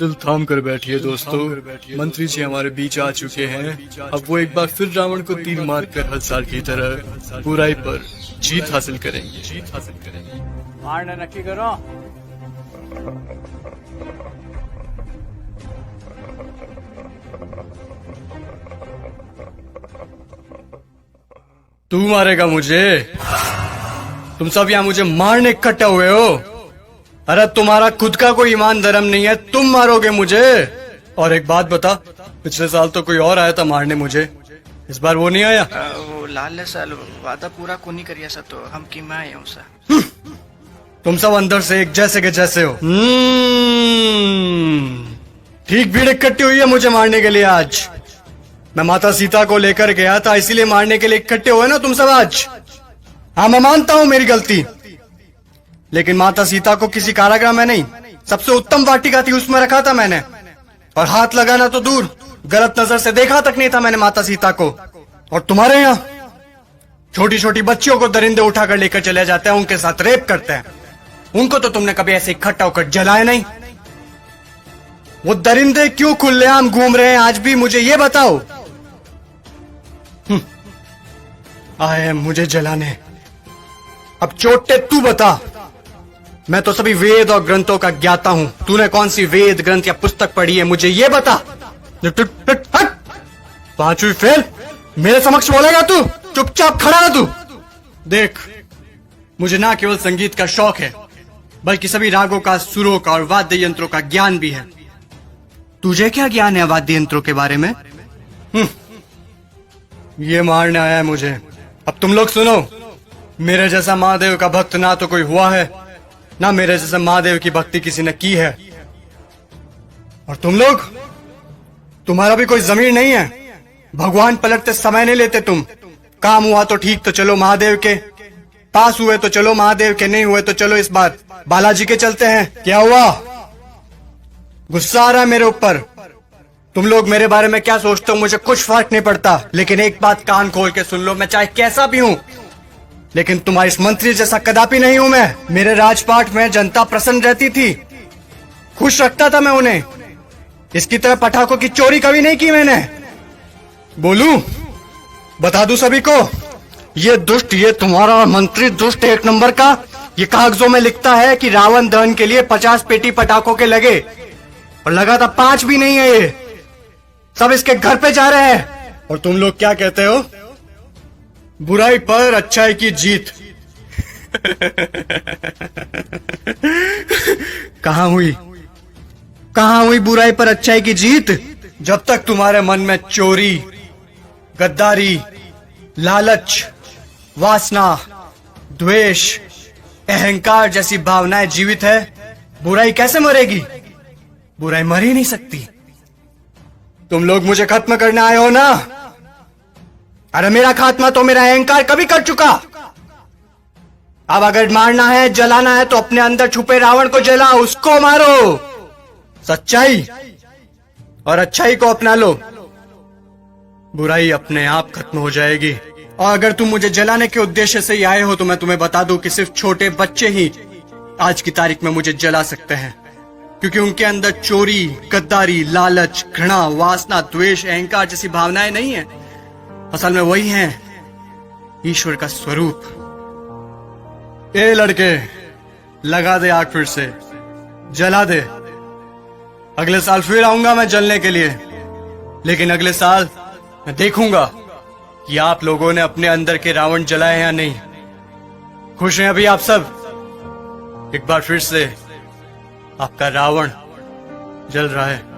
दिल थाम कर बैठिए दोस्तों, मंत्री जी हमारे बीच आ चुके हैं। अब वो एक बार फिर रावण को तीर मारकर हर साल की तरह बुराई पर जीत हासिल करेंगे। मारने नक्की करो। तू मारेगा मुझे? तुम सब यहाँ मुझे मारने इकट्ठे हुए हो? अरे तुम्हारा खुद का कोई ईमान धर्म नहीं है, तुम मारोगे मुझे? और एक बात बता, पिछले साल तो कोई और आया था मारने मुझे, इस बार वो नहीं आया? वो लाल साल वादा पूरा को नहीं करिया सा तो हम की मैं आया हूँ सा। तुम सब अंदर से एक जैसे के जैसे हो। ठीक भीड़ इकट्ठी हुई है मुझे मारने के लिए आज। मैं माता सीता को लेकर गया था, इसीलिए मारने के लिए इकट्ठे हुए ना तुम सब आज। हाँ, मैं मानता हूं मेरी गलती, लेकिन माता सीता को किसी कारागृह में नहीं, सबसे उत्तम वाटिका थी उसमें रखा था मैंने। और हाथ लगाना तो दूर, गलत नजर से देखा तक नहीं था मैंने माता सीता को। और तुम्हारे यहाँ छोटी छोटी बच्चियों को दरिंदे उठाकर लेकर चले जाते हैं, उनके साथ रेप करते हैं। उनको तो तुमने कभी ऐसे इकट्ठा होकर जलाया नहीं। वो दरिंदे क्यों खुलेआम घूम रहे हैं आज भी, मुझे ये बताओ। आए हैं मुझे जलाने। अब चोटे तू बता। मैं तो सभी वेद और ग्रंथों का ज्ञाता हूं, तूने कौन सी वेद ग्रंथ या पुस्तक पढ़ी है, मुझे ये बता। पांचवी फेल मेरे समक्ष बोलेगा तू? चुपचाप खड़ा रह तू। देख, मुझे ना केवल संगीत का शौक है, बल्कि सभी रागों का, सुरों का और वाद्य यंत्रों का ज्ञान भी है। तुझे क्या ज्ञान है वाद्य यंत्रों के बारे में? ये मारने आया है मुझे। अब तुम लोग सुनो, मेरे जैसा महादेव का भक्त ना तो कोई हुआ है, ना मेरे जैसा महादेव की भक्ति किसी ने की है। और तुम लोग, तुम्हारा भी कोई जमीर नहीं है। भगवान पलटते समय नहीं लेते तुम। काम हुआ तो ठीक, तो चलो महादेव के पास, हुए तो चलो महादेव के, नहीं हुए तो चलो इस बार बालाजी के चलते हैं। क्या हुआ? गुस्सा आ रहा है मेरे ऊपर? तुम लोग मेरे बारे में क्या सोचते हो मुझे कुछ फर्क नहीं पड़ता, लेकिन एक बात कान खोल के सुन लो, मैं चाहे कैसा भी हूं, लेकिन तुम्हारे इस मंत्री जैसा कदापि नहीं हूं मैं। मेरे राजपाट में जनता प्रसन्न रहती थी, खुश रखता था मैं उन्हें। इसकी तरह पटाखों की चोरी कभी नहीं की मैंने। बोलूं, बता दूं सभी को, ये दुष्ट, ये तुम्हारा मंत्री दुष्ट एक नंबर का, ये कागजों में लिखता है कि रावण दहन के लिए 50 पेटी पटाखों के लगे, और लगा था 5 भी नहीं है। ये सब इसके घर पे जा रहे हैं। और तुम लोग क्या कहते हो? बुराई पर अच्छाई की जीत। कहां हुई बुराई पर अच्छाई की जीत? जब तक तुम्हारे मन में चोरी, गद्दारी, लालच, वासना, द्वेष, अहंकार जैसी भावनाएं जीवित है, बुराई कैसे मरेगी? बुराई मर ही नहीं सकती। तुम लोग मुझे खत्म करने आए हो ना? अरे मेरा खात्मा तो मेरा अहंकार कभी कर चुका। अब अगर मारना है, जलाना है, तो अपने अंदर छुपे रावण को जलाओ, उसको मारो। सच्चाई और अच्छाई को अपना लो, बुराई अपने आप खत्म हो जाएगी। और अगर तुम मुझे जलाने के उद्देश्य से ही आए हो, तो मैं तुम्हें बता दूं कि सिर्फ छोटे बच्चे ही आज की तारीख में मुझे जला सकते हैं, क्योंकि उनके अंदर चोरी, गद्दारी, लालच, घृणा, वासना, द्वेष, अहंकार जैसी भावनाएं नहीं है। असल में वही हैं ईश्वर का स्वरूप। ए लड़के, लगा दे आग फिर से, जला दे। अगले साल फिर आऊंगा मैं जलने के लिए, लेकिन अगले साल मैं देखूंगा कि आप लोगों ने अपने अंदर के रावण जलाए या नहीं। खुश हैं अभी आप सब? एक बार फिर से आपका रावण जल रहा है।